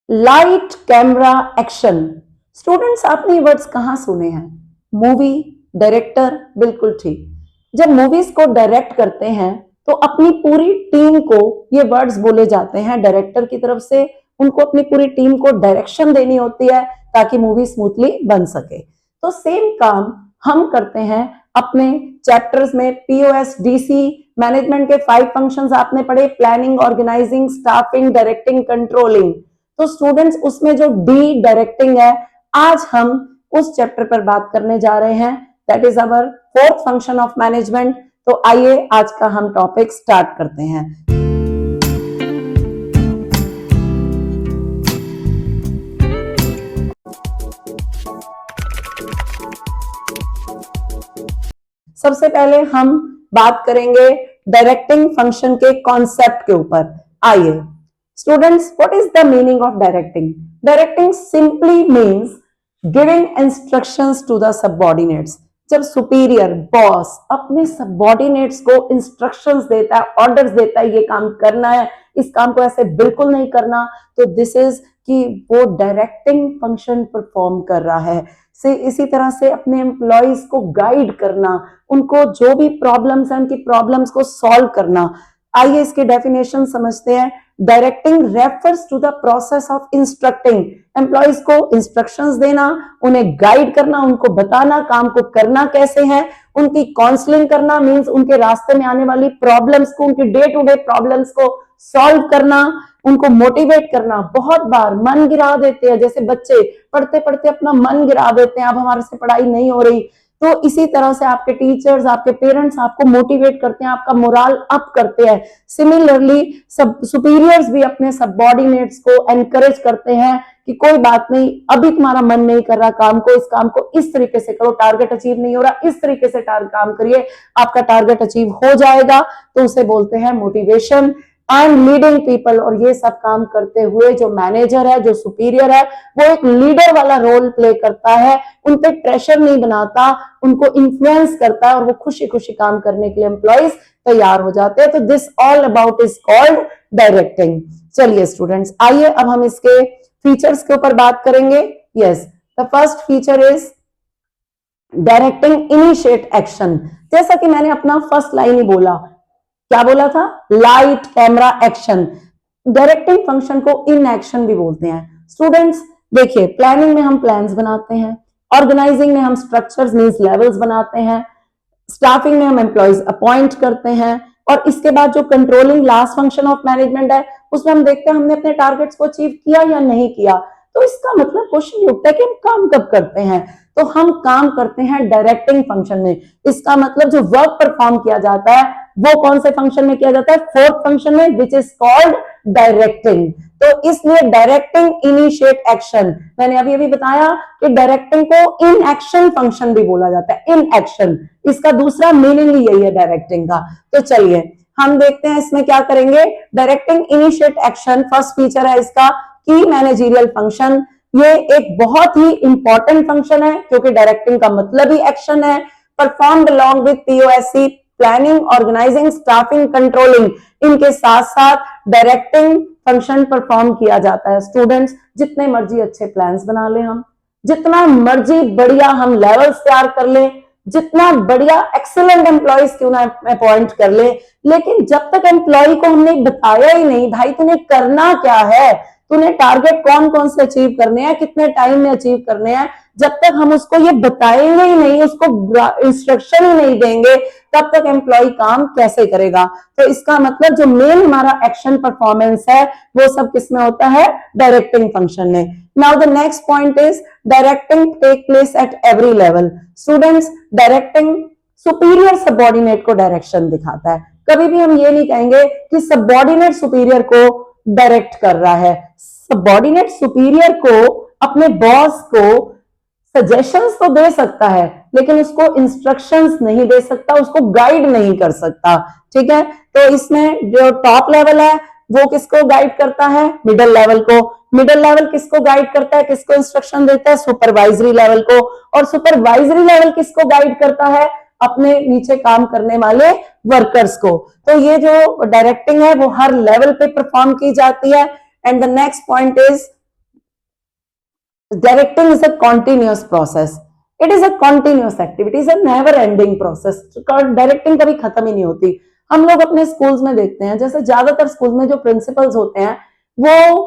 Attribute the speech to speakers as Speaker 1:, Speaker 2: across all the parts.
Speaker 1: Light camera action. Students, आपने ये words कहाँ सुने हैं? मूवी, डायरेक्टर, बिल्कुल ठीक। जब मूवीज को डायरेक्ट करते हैं तो अपनी पूरी टीम को ये वर्ड्स बोले जाते हैं। डायरेक्टर की तरफ से उनको अपनी पूरी टीम को डायरेक्शन देनी होती है ताकि मूवी स्मूथली बन सके। तो सेम काम हम करते हैं अपने चैप्टर्स में। पीओएस, डीसी, मैनेजमेंट के 5 फंक्शंस आपने पढ़े, planning, organising, staffing, directing, controlling. तो स्टूडेंट्स, उसमें जो डी डायरेक्टिंग है, आज हम उस चैप्टर पर बात करने जा रहे हैं। That is our 4th function of management. तो आइए आज का हम टॉपिक स्टार्ट करते हैं। सबसे पहले हम बात करेंगे डायरेक्टिंग फंक्शन के कॉन्सेप्ट के ऊपर। आइए students, what is the meaning of directing? Directing simply means giving instructions to the subordinates. जब सुपीरियर बॉस अपने सबऑर्डिनेट्स को इंस्ट्रक्शंस देता है, ऑर्डर्स देता है, ये काम करना है, इस काम को ऐसे बिल्कुल नहीं करना, तो दिस इज कि वो डायरेक्टिंग फंक्शन परफॉर्म कर रहा है। से इसी तरह से अपने एम्प्लॉयज को गाइड करना, उनको जो भी प्रॉब्लम्स हैं उनकी प्रॉब्लम्स को सॉल्व करना। आइए इसकी डेफिनेशन समझते हैं। Directing refers to the process of instructing. Employees को इंस्ट्रक्शंस देना, उन्हें गाइड करना, उनको बताना काम को करना कैसे है, उनकी काउंसलिंग करना, मींस उनके रास्ते में आने वाली प्रॉब्लम्स को, उनकी डे टू डे प्रॉब्लम्स को सॉल्व करना, उनको मोटिवेट करना। बहुत बार मन गिरा देते हैं, जैसे बच्चे पढ़ते पढ़ते अपना मन गिरा देते हैं, अब हमारे से पढ़ाई नहीं हो रही। तो इसी तरह से आपके टीचर्स, आपके पेरेंट्स आपको मोटिवेट करते हैं, आपका मोरल अप करते हैं। सिमिलरली सब सुपीरियर्स भी अपने सबऑर्डिनेट्स को एनकरेज करते हैं कि कोई बात नहीं, अभी तुम्हारा मन नहीं कर रहा काम को, इस काम को इस तरीके से करो, टारगेट अचीव नहीं हो रहा, इस तरीके से काम करिए, आपका टारगेट अचीव हो जाएगा। तो उसे बोलते हैं मोटिवेशन एंड लीडिंग पीपल। और ये सब काम करते हुए जो मैनेजर है, जो सुपीरियर है, वो एक लीडर वाला रोल प्ले करता है। उन पे प्रेशर नहीं बनाता, उनको इन्फ्लुएंस करता है और वो खुशी खुशी काम करने के लिए एम्प्लॉइज तैयार हो जाते हैं। तो this all about is called directing. चलिए स्टूडेंट्स, आइए अब हम इसके फीचर्स के ऊपर बात करेंगे। Yes, the first feature is directing initiate action. जैसा कि मैंने अपना फर्स्ट लाइन ही बोला, क्या बोला था? Light camera action. Directing function को इन एक्शन भी बोलते हैं। स्टूडेंट्स देखिए, प्लानिंग में हम प्लान्स बनाते हैं, ऑर्गेनाइजिंग में हम स्ट्रक्चर्स मींस लेवल्स बनाते हैं, स्टाफिंग में हम एम्प्लॉइज अपॉइंट करते हैं, और इसके बाद जो controlling last function of management है, उसमें हम देखते हैं हमने अपने टारगेट्स को अचीव किया या नहीं किया। तो इसका मतलब क्वेश्चन ये उठता है कि हम काम कब करते हैं? तो हम काम करते हैं डायरेक्टिंग फंक्शन में। इसका मतलब जो वर्क परफॉर्म किया जाता है वो कौन से फंक्शन में किया जाता है? 4th फंक्शन में, विच इज कॉल्ड डायरेक्टिंग। तो इसलिए डायरेक्टिंग इनिशिएट एक्शन। मैंने अभी अभी बताया कि डायरेक्टिंग को इन एक्शन फंक्शन भी बोला जाता है। इन एक्शन, इसका दूसरा मीनिंग ही यही है डायरेक्टिंग का। तो चलिए हम देखते हैं इसमें क्या करेंगे। Directing initiate action, first feature है इसका की मैनेजरियल फंक्शन। ये एक बहुत ही इंपॉर्टेंट फंक्शन है क्योंकि डायरेक्टिंग का मतलब ही एक्शन है। Performed along with POSC, planning, organising, staffing, controlling, इनके साथ साथ डायरेक्टिंग फंक्शन परफॉर्म किया जाता है। स्टूडेंट्स, जितने मर्जी अच्छे प्लान्स बना ले हम, जितना मर्जी बढ़िया हम लेवल्स तैयार कर ले, जितना बढ़िया एक्सीलेंट एम्प्लॉइज क्यों ना अपॉइंट कर ले, लेकिन जब तक एम्प्लॉय को हमने बताया ही नहीं भाई तूने करना क्या है, तूने टारगेट कौन कौन से अचीव करने हैं, कितने टाइम में अचीव करने हैं, जब तक हम उसको ये बताएंगे ही नहीं, उसको इंस्ट्रक्शन ही नहीं देंगे, तब तक एम्प्लॉय काम कैसे करेगा? तो इसका मतलब जो मेन हमारा एक्शन परफॉर्मेंस है वो सब किसमें होता है? डायरेक्टिंग फंक्शन में। Now the next point is directing take place at every level. Students, directing superior subordinate को डायरेक्शन दिखाता है। कभी भी हम ये नहीं कहेंगे कि सबऑर्डिनेट सुपीरियर को डायरेक्ट कर रहा है। सबऑर्डिनेट सुपीरियर को, अपने बॉस को सजेशंस तो दे सकता है लेकिन उसको इंस्ट्रक्शंस नहीं दे सकता, उसको गाइड नहीं कर सकता। ठीक है, तो इसमें जो टॉप लेवल है वो किसको गाइड करता है? मिडिल लेवल को। मिडिल लेवल किसको गाइड करता है, किसको इंस्ट्रक्शन देता है? सुपरवाइजरी लेवल को। और सुपरवाइजरी लेवल किसको गाइड करता है? अपने नीचे काम करने वाले वर्कर्स को। तो ये जो डायरेक्टिंग है वो हर लेवल पे परफॉर्म की जाती है। And the next point is Directing is a continuous process. It is a continuous activity. It is a never ending process. Directing कभी खत्म ही नहीं होती. हम लोग अपने स्कूल्स में देखते हैं, जैसे ज्यादातर स्कूल्स में जो प्रिंसिपल्स होते हैं वो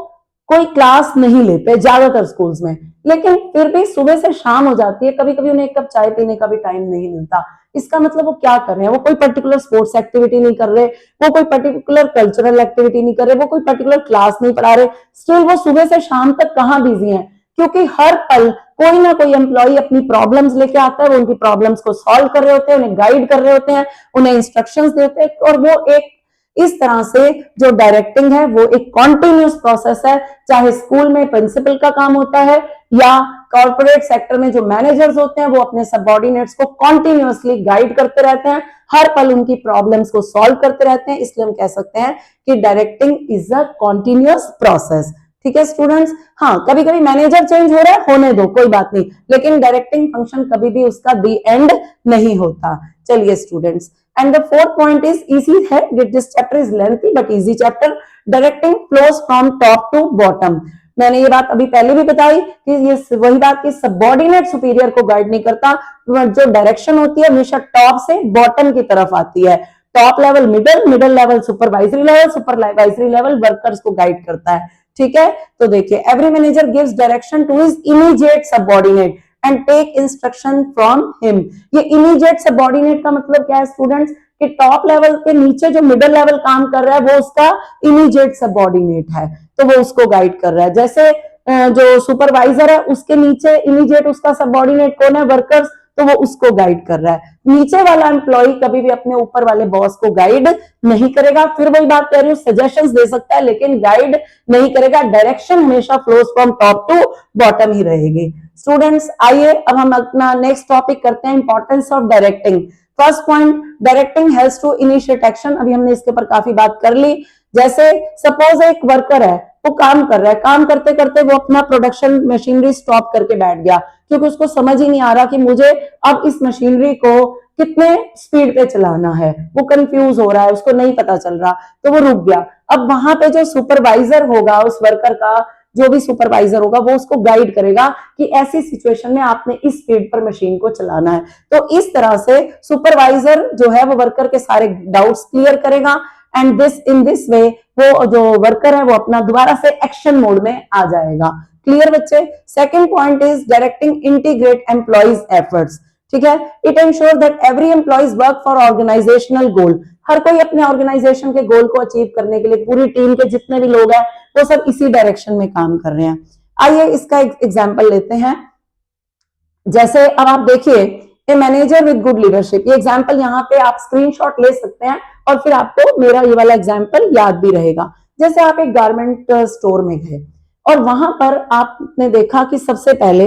Speaker 1: कोई क्लास नहीं लेते ज्यादातर स्कूल्स में, लेकिन फिर भी सुबह से शाम हो जाती है, कभी कभी उन्हें एक कप चाय पीने का भी टाइम नहीं मिलता. इसका मतलब वो क्या कर रहे हैं? वो कोई पर्टिकुलर स्पोर्ट्स एक्टिविटी नहीं कर रहे, वो कोई पर्टिकुलर कल्चरल एक्टिविटी नहीं कर रहे, वो कोई पर्टिकुलर क्लास नहीं पढ़ा रहे, स्टिल वो सुबह से शाम तक कहाँ बिजी हैं? क्योंकि हर पल कोई ना कोई एम्प्लॉय अपनी प्रॉब्लम्स लेके आता है, वो उनकी प्रॉब्लम्स को सॉल्व कर रहे होते हैं, उन्हें गाइड कर रहे होते हैं, उन्हें इंस्ट्रक्शंस देते हैं, और वो एक इस तरह से जो डायरेक्टिंग है वो एक कॉन्टिन्यूस प्रोसेस है. चाहे स्कूल में प्रिंसिपल का काम होता है या कॉर्पोरेट सेक्टर में जो मैनेजर्स होते हैं वो अपने सबऑर्डिनेट्स को कॉन्टिन्यूसली गाइड करते रहते हैं, हर पल उनकी प्रॉब्लम्स को सॉल्व करते रहते हैं. इसलिए हम कह सकते हैं कि directing is a continuous process. ठीक है स्टूडेंट्स. हाँ, कभी कभी मैनेजर चेंज हो रहा है, होने दो, कोई बात नहीं, लेकिन डायरेक्टिंग फंक्शन कभी भी उसका दी एंड नहीं होता. चलिए students, and the fourth point is easy है. This chapter is lengthy but easy chapter. Directing flows from top to bottom. मैंने ये बात अभी पहले भी बताई कि ये वही बात कि सबऑर्डिनेट सुपीरियर को गाइड नहीं करता. जो डायरेक्शन होती है हमेशा टॉप से बॉटम की तरफ आती है. Top level middle, middle level supervisory level, supervisory level workers को गाइड करता है. ठीक है, तो देखिए, every manager gives direction to his immediate subordinate and take instruction from him. ये इमीडिएट सबऑर्डिनेट का मतलब क्या है स्टूडेंट्स? कि टॉप लेवल के नीचे जो मिडिल लेवल काम कर रहा है वो उसका इमीडिएट सबऑर्डिनेट है, तो वो उसको गाइड कर रहा है. जैसे जो सुपरवाइजर है उसके नीचे इमीडिएट उसका सबऑर्डिनेट कौन है? वर्कर्स, तो वो उसको गाइड कर रहा है. नीचे वाला एम्प्लॉय कभी भी अपने ऊपर वाले बॉस को गाइड नहीं करेगा. फिर वही बात कह रही हूँ, सजेशंस दे सकता है लेकिन गाइड नहीं करेगा. डायरेक्शन हमेशा flows from top to bottom ही रहेगी. स्टूडेंट्स, आइए अब हम अपना नेक्स्ट टॉपिक करते हैं, importance of directing. First point, directing helps to initiate action. अभी हमने इसके ऊपर काफी बात कर ली. जैसे सपोज एक वर्कर है, वो काम कर रहा है, काम करते करते वो अपना प्रोडक्शन मशीनरी स्टॉप करके बैठ गया, क्योंकि उसको समझ ही नहीं आ रहा कि मुझे अब इस मशीनरी को कितने स्पीड पे चलाना है. वो कंफ्यूज हो रहा है, उसको नहीं पता चल रहा, तो वो रुक गया. अब वहां पे जो सुपरवाइजर होगा उस वर्कर का, जो भी सुपरवाइजर होगा वो उसको गाइड करेगा कि ऐसी सिचुएशन में आपने इस स्पीड पर मशीन को चलाना है. तो इस तरह से सुपरवाइजर जो है वो वर्कर के सारे डाउट्स क्लियर करेगा, एंड इन दिस वे वो जो वर्कर है वो अपना दोबारा से एक्शन मोड में आ जाएगा. क्लियर बच्चे? Second point is directing integrate employees efforts. ठीक है, it ensure that every employees work for organisational goal. हर कोई अपने ऑर्गेनाइजेशन के गोल को अचीव करने के लिए, पूरी टीम के जितने भी लोग हैं वो सब इसी डायरेक्शन में काम कर रहे हैं. आइए इसका एग्जांपल लेते हैं. जैसे अब आप देखिए, a manager with good leadership. ये एग्जांपल यहाँ पे आप स्क्रीनशॉट ले सकते हैं और फिर आपको मेरा ये वाला एग्जांपल याद भी रहेगा. जैसे आप एक गारमेंट स्टोर में गए और वहां पर आपने देखा कि सबसे पहले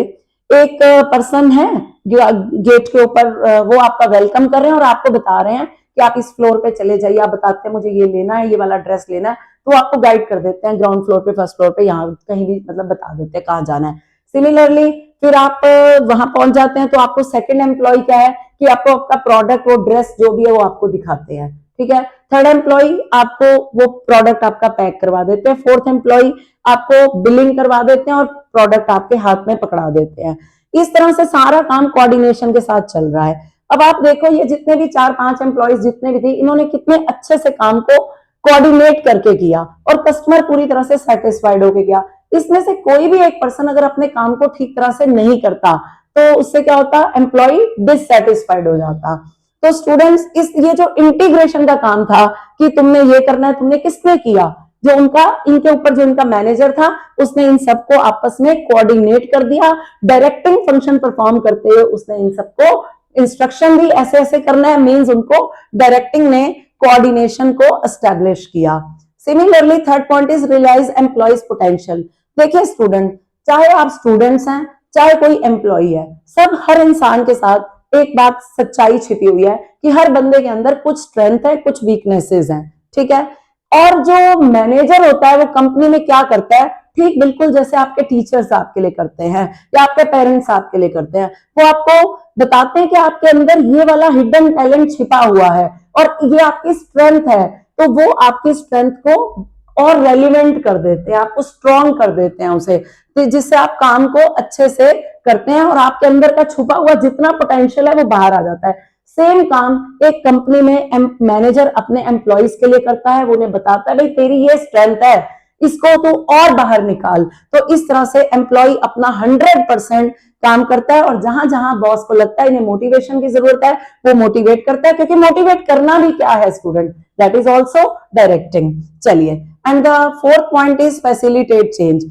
Speaker 1: एक पर्सन है गेट के ऊपर, वो आपका वेलकम कर रहे हैं और आपको बता रहे हैं कि आप इस फ्लोर पे चले जाइए. आप बताते हैं मुझे ये लेना है, ये वाला ड्रेस लेना है, तो आपको गाइड कर देते हैं ग्राउंड फ्लोर पे, फर्स्ट फ्लोर पे, यहाँ कहीं भी मतलब बता देते हैं कहाँ जाना है. सिमिलरली फिर आप वहां पहुंच जाते हैं तो आपको सेकंड एम्प्लॉय क्या है कि आपको आपका प्रोडक्ट, वो ड्रेस जो भी है वो आपको दिखाते हैं. ठीक है, थर्ड एम्प्लॉय आपको वो प्रोडक्ट आपका पैक करवा देते हैं. फोर्थ एम्प्लॉय आपको बिलिंग करवा देते हैं और प्रोडक्ट आपके हाथ में पकड़ा देते हैं. इस तरह से सारा काम कोऑर्डिनेशन के साथ चल रहा है. अब आप देखो, ये जितने भी 4-5 एम्प्लॉयज जितने भी थे, इन्होंने कितने अच्छे से काम को कोऑर्डिनेट करके किया और कस्टमर पूरी तरह से सेटिस्फाइड होके गया. इसमें से कोई भी एक पर्सन अगर अपने काम को ठीक तरह से नहीं करता तो उससे क्या होता? एम्प्लॉय डिससेटिस्फाइड हो जाता. तो स्टूडेंट्स, ये जो इंटीग्रेशन का काम था कि तुमने ये करना है, तुमने किसने किया? जो उनका, इनके ऊपर जो इनका मैनेजर था उसने इन सबको आपस में कोऑर्डिनेट कर दिया. डायरेक्टिंग फंक्शन परफॉर्म करते हुए उसने इन सबको इंस्ट्रक्शन दी, ऐसे ऐसे करना है, मींस उनको डायरेक्टिंग ने कोऑर्डिनेशन को एस्टेब्लिश किया. Similarly third point is realize employees potential. देखिए स्टूडेंट, चाहे आप स्टूडेंट्स हैं चाहे कोई एम्प्लॉय है, सब हर इंसान के साथ एक बात सच्चाई छिपी हुई है कि हर बंदे के अंदर कुछ स्ट्रेंथ है, कुछ वीकनेसेस हैं. ठीक है, और जो मैनेजर होता है वो कंपनी में क्या करता है, ठीक बिल्कुल जैसे आपके टीचर्स आपके लिए करते हैं या आपके पेरेंट्स आपके लिए करते हैं. वो आपको बताते हैं कि आपके अंदर ये वाला हिडन टैलेंट छिपा हुआ है और ये आपकी स्ट्रेंथ है, तो वो आपकी स्ट्रेंथ को और रेलिवेंट कर देते हैं, आपको स्ट्रॉन्ग कर देते हैं उसे, तो जिससे आप काम को अच्छे से करते हैं और आपके अंदर का छुपा हुआ जितना पोटेंशियल है वो बाहर आ जाता है। सेम काम एक कंपनी में मैनेजर अपने एम्प्लॉइज के लिए करता है, वो उन्हें बताता है भाई तेरी ये स्ट्रेंथ है, इसको तू और बाहर निकाल। तो इस तरह से एम्प्लॉय अपना 100% काम करता है, और जहां जहां बॉस को लगता है इन्हें मोटिवेशन की जरूरत है वो मोटिवेट करता है, क्योंकि मोटिवेट करना भी क्या है student, that is also directing. चलिए, and the fourth point is facilitate change.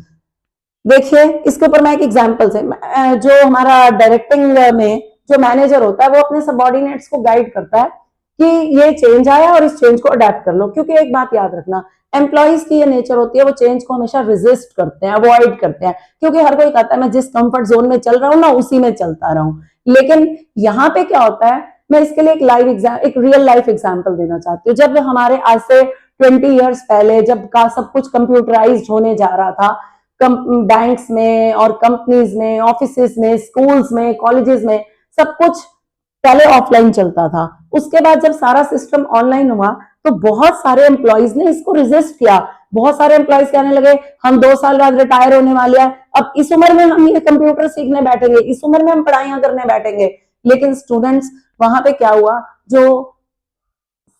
Speaker 1: देखिए इसके ऊपर मैं एक एग्जांपल से, जो हमारा डायरेक्टिंग में जो मैनेजर होता है वो अपने सबऑर्डिनेट्स को गाइड करता है कि ये चेंज आया और इस चेंज को अडेप्ट कर लो, क्योंकि एक बात याद रखना, एम्प्लॉइज की ये नेचर होती है, वो चेंज को हमेशा रेजिस्ट करते हैं, अवॉइड करते हैं, क्योंकि हर कोई कहता है मैं जिस कंफर्ट जोन में चल रहा हूं ना उसी में चलता रहूं। लेकिन यहाँ पे क्या होता है, मैं इसके लिए एक रियल लाइफ एग्जाम्पल देना चाहती हूँ। जब हमारे आज से 20 ईयर्स पहले जब का सब कुछ कंप्यूटराइज्ड होने जा रहा था, बैंक्स में और कंपनीज में, ऑफिसेज में, स्कूल्स में, कॉलेजेस में, सब कुछ पहले ऑफलाइन चलता था। उसके बाद जब सारा सिस्टम ऑनलाइन हुआ तो बहुत सारे एम्प्लॉइज ने इसको रेजिस्ट किया। बहुत सारे एम्प्लॉइज कहने लगे हम 2 साल बाद रिटायर होने वाले हैं, अब इस उम्र में हम ये कंप्यूटर सीखने बैठेंगे, इस उम्र में हम पढ़ाइयां करने बैठेंगे। लेकिन स्टूडेंट्स, वहां पे क्या हुआ, जो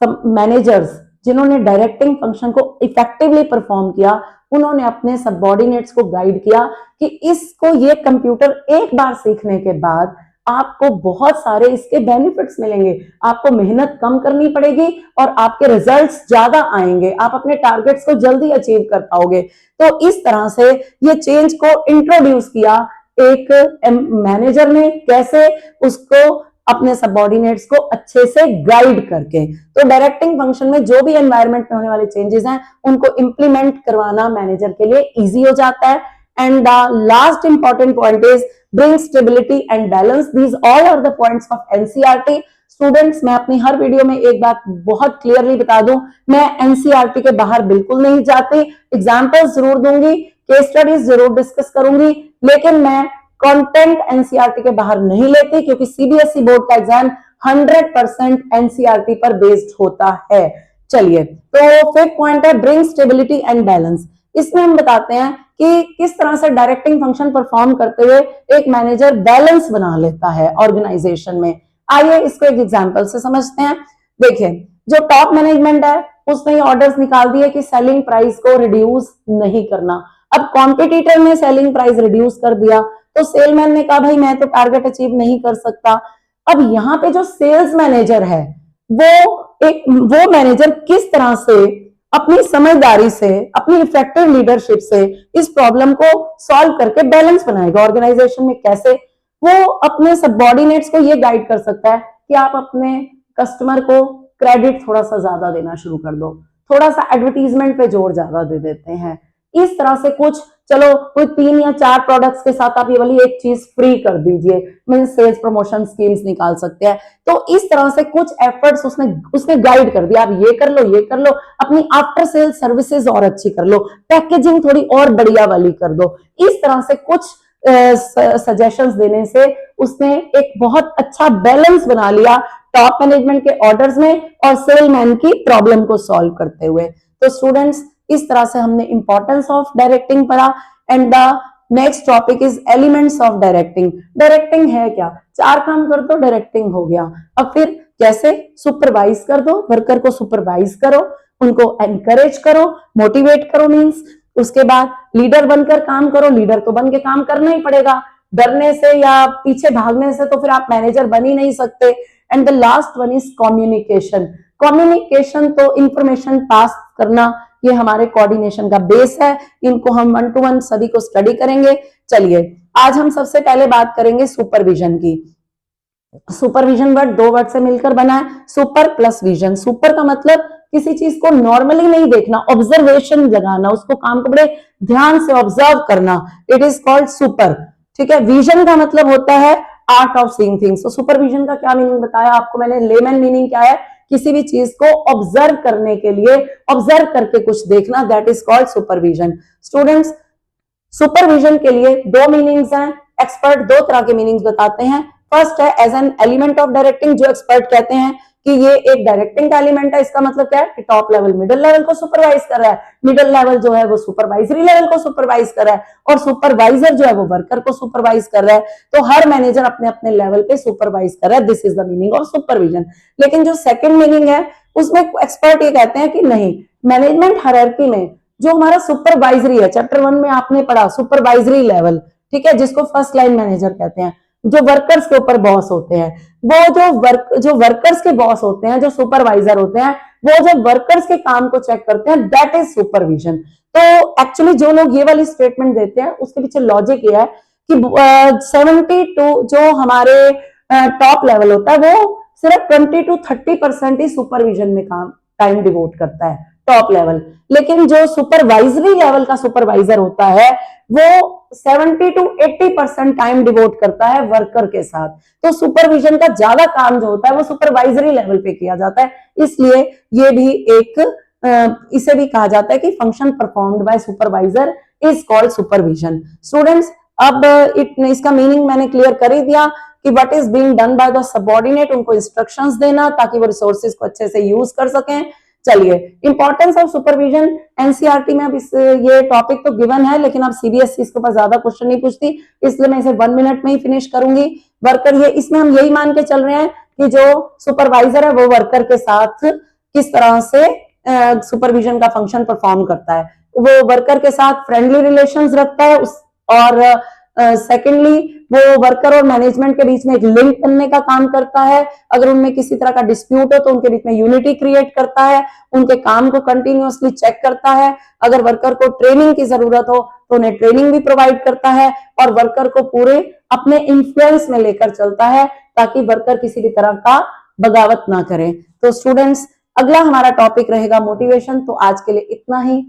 Speaker 1: मैनेजर्स जिन्होंने डायरेक्टिंग फंक्शन को इफेक्टिवली परफॉर्म किया, उन्होंने अपने सबऑर्डिनेट्स को गाइड किया कि इसको, ये कंप्यूटर एक बार सीखने के बाद आपको बहुत सारे इसके बेनिफिट्स मिलेंगे, आपको मेहनत कम करनी पड़ेगी और आपके रिजल्ट्स ज्यादा आएंगे, आप अपने टारगेट्स को जल्दी अचीव कर पाओगे। तो इस तरह से ये चेंज को इंट्रोड्यूस किया एक मैनेजर ने, कैसे, उसको अपने सबऑर्डिनेट्स को अच्छे से गाइड करके। तो डायरेक्टिंग फंक्शन में जो भी एनवायरनमेंट में होने वाले चेंजेस हैं उनको इंप्लीमेंट करवाना मैनेजर के लिए इजी हो जाता है। And the last important point is bring stability and balance. These all are the points of NCERT. Students, मैं अपनी हर वीडियो में एक बात बहुत क्लियरली बता दूं, मैं एनसीईआरटी के बाहर बिल्कुल नहीं जाती, एग्जांपल्स जरूर दूंगी, केस स्टडीज जरूर डिस्कस करूंगी, लेकिन मैं कंटेंट एनसीईआरटी के बाहर नहीं लेती, क्योंकि सीबीएसई बोर्ड का एग्जाम 100% एनसीईआरटी पर बेस्ड होता है। चलिए, तो फिफ्थ पॉइंट है ब्रिंग स्टेबिलिटी एंड बैलेंस। इसमें हम बताते हैं कि किस तरह से डायरेक्टिंग फंक्शन परफॉर्म करते हुए एक मैनेजर बैलेंस बना लेता है ऑर्गेनाइजेशन में। आइए इसको एक एग्जांपल से समझते हैं। देखिए, जो टॉप मैनेजमेंट है उसने ऑर्डर्स निकाल दिए कि सेलिंग प्राइस को रिड्यूस नहीं करना। अब कॉम्पिटिटर ने सेलिंग प्राइस रिड्यूस कर दिया तो सेलमैन ने कहा भाई मैं तो टारगेट अचीव नहीं कर सकता। अब यहाँ पे जो सेल्स मैनेजर है वो मैनेजर किस तरह से अपनी समझदारी से, अपनी इफेक्टिव लीडरशिप से इस प्रॉब्लम को सॉल्व करके बैलेंस बनाएगा ऑर्गेनाइजेशन में, कैसे वो अपने सबऑर्डिनेट्स को ये गाइड कर सकता है कि आप अपने कस्टमर को क्रेडिट थोड़ा सा ज्यादा देना शुरू कर दो, थोड़ा सा एडवर्टीजमेंट पे जोर ज्यादा दे देते हैं, इस तरह से कुछ, चलो कोई 3 या 4 प्रोडक्ट्स के साथ आप ये वाली एक चीज फ्री कर दीजिए, मीन सेल्स प्रमोशन स्कीम्स निकाल सकते हैं। तो इस तरह से कुछ एफर्ट्स उसने गाइड कर दिया, आप ये कर लो, ये कर लो, अपनी आफ्टर सेल सर्विसेज और अच्छी कर लो, पैकेजिंग थोड़ी और बढ़िया वाली कर दो। इस तरह से कुछ सजेशंस देने से उसने एक बहुत अच्छा बैलेंस बना लिया टॉप मैनेजमेंट के ऑर्डर्स में और सेलमैन की प्रॉब्लम को सॉल्व करते हुए। तो स्टूडेंट्स, इस तरह से हमने इंपॉर्टेंस ऑफ डायरेक्टिंग पढ़ा। And the next topic is elements of directing. Directing है क्या, 4 काम कर दो डायरेक्टिंग हो गया। अब फिर कैसे, सुपरवाइज कर दो, वर्कर को सुपरवाइज करो, उनको एनकरेज करो, मोटिवेट करो, मीन्स उसके बाद लीडर बनकर काम करो, लीडर तो बन के काम करना ही पड़ेगा, डरने से या पीछे भागने से तो फिर आप मैनेजर बन ही नहीं सकते। And the last one is communication. Communication तो इंफॉर्मेशन पास करना, ये हमारे कोऑर्डिनेशन का बेस है, इनको हम 1 to 1 सभी को स्टडी करेंगे। चलिए, आज हम सबसे पहले बात करेंगे सुपरविजन की। सुपरविजन वर्ड 2 वर्ड से मिलकर बना है, सुपर प्लस विजन। सुपर का मतलब किसी चीज को नॉर्मली नहीं देखना, ऑब्जर्वेशन लगाना, उसको काम को बड़े ध्यान से ऑब्जर्व करना, इट इज कॉल्ड सुपर। ठीक है, विजन का मतलब होता है आर्ट ऑफ सीइंग थिंग्स। तो सुपरविजन का क्या मीनिंग बताया आपको मैंने, लेमन मीनिंग क्या है, किसी भी चीज को ऑब्जर्व करने के लिए, ऑब्जर्व करके कुछ देखना, that is called supervision. Students, supervision के लिए 2 मीनिंग्स हैं, एक्सपर्ट 2 तरह के मीनिंग्स बताते हैं। फर्स्ट है as an element of directing, जो एक्सपर्ट कहते हैं कि ये एक डायरेक्टिंग का एलिमेंट है। इसका मतलब क्या है कि टॉप लेवल मिडिल लेवल को सुपरवाइज कर रहा है, मिडिल लेवल जो है वो सुपरवाइजरी लेवल को सुपरवाइज कर रहा है, और सुपरवाइजर जो है वो वर्कर को सुपरवाइज कर रहा है। तो हर मैनेजर अपने अपने लेवल पे सुपरवाइज कर रहा है। This is the meaning of supervision. लेकिन जो सेकंड मीनिंग है उसमें एक्सपर्ट ये कहते हैं कि नहीं, मैनेजमेंट हायरार्की में जो हमारा सुपरवाइजरी है, चैप्टर 1 में आपने पढ़ा सुपरवाइजरी लेवल, ठीक है, जिसको फर्स्ट लाइन मैनेजर कहते हैं, जो वर्कर्स के ऊपर बॉस होते हैं, वो जो वर्कर्स के बॉस होते हैं, जो सुपरवाइजर होते हैं, वो जब वर्कर्स के काम को चेक करते हैं, दैट इज सुपरविजन। तो एक्चुअली जो लोग ये वाली स्टेटमेंट देते हैं उसके पीछे लॉजिक ये है कि 72 जो हमारे टॉप लेवल होता है वो सिर्फ 20 to 30% ही सुपरविजन में काम टाइम डिवोट करता है, टॉप लेवल। लेकिन जो सुपरवाइजरी लेवल का सुपरवाइजर होता है वो 70 to 80% टाइम डिवोट करता है वर्कर के साथ। तो सुपरविजन का ज्यादा काम जो होता है वो सुपरवाइजरी लेवल पे किया जाता है। इसलिए ये भी एक इसे भी कहा जाता है कि function performed by supervisor is called supervision. Students, अब इसका मीनिंग मैंने क्लियर कर ही दिया कि what is being done by the subordinate, उनको इंस्ट्रक्शंस देना ताकि वो रिसोर्सेज को अच्छे से यूज कर सकें। चलिए, इंपॉर्टेंस ऑफ सुपरविजन, एनसीईआरटी में अब ये टॉपिक तो गिवन है, लेकिन अब सीबीएसई इसके ऊपर ज्यादा क्वेश्चन नहीं पूछती, इसलिए मैं इसे 1 मिनट में ही फिनिश करूंगी। वर्कर, ये इसमें हम यही मान के चल रहे हैं कि जो सुपरवाइजर है वो वर्कर के साथ किस तरह से सुपरविजन का फंक्शन परफॉर्म करता है। वो वर्कर के साथ फ्रेंडली रिलेशंस रखता है और सेकेंडली वो वर्कर और मैनेजमेंट के बीच में एक लिंक बनने का काम करता है। अगर उनमें किसी तरह का डिस्प्यूट हो तो उनके बीच में यूनिटी क्रिएट करता है, उनके काम को कंटिन्यूअसली चेक करता है। अगर वर्कर को ट्रेनिंग की जरूरत हो तो उन्हें ट्रेनिंग भी प्रोवाइड करता है, और वर्कर को पूरे अपने इन्फ्लुएंस में लेकर चलता है ताकि वर्कर किसी भी तरह का बगावत ना करे। तो स्टूडेंट्स, अगला हमारा टॉपिक रहेगा मोटिवेशन। तो आज के लिए इतना ही।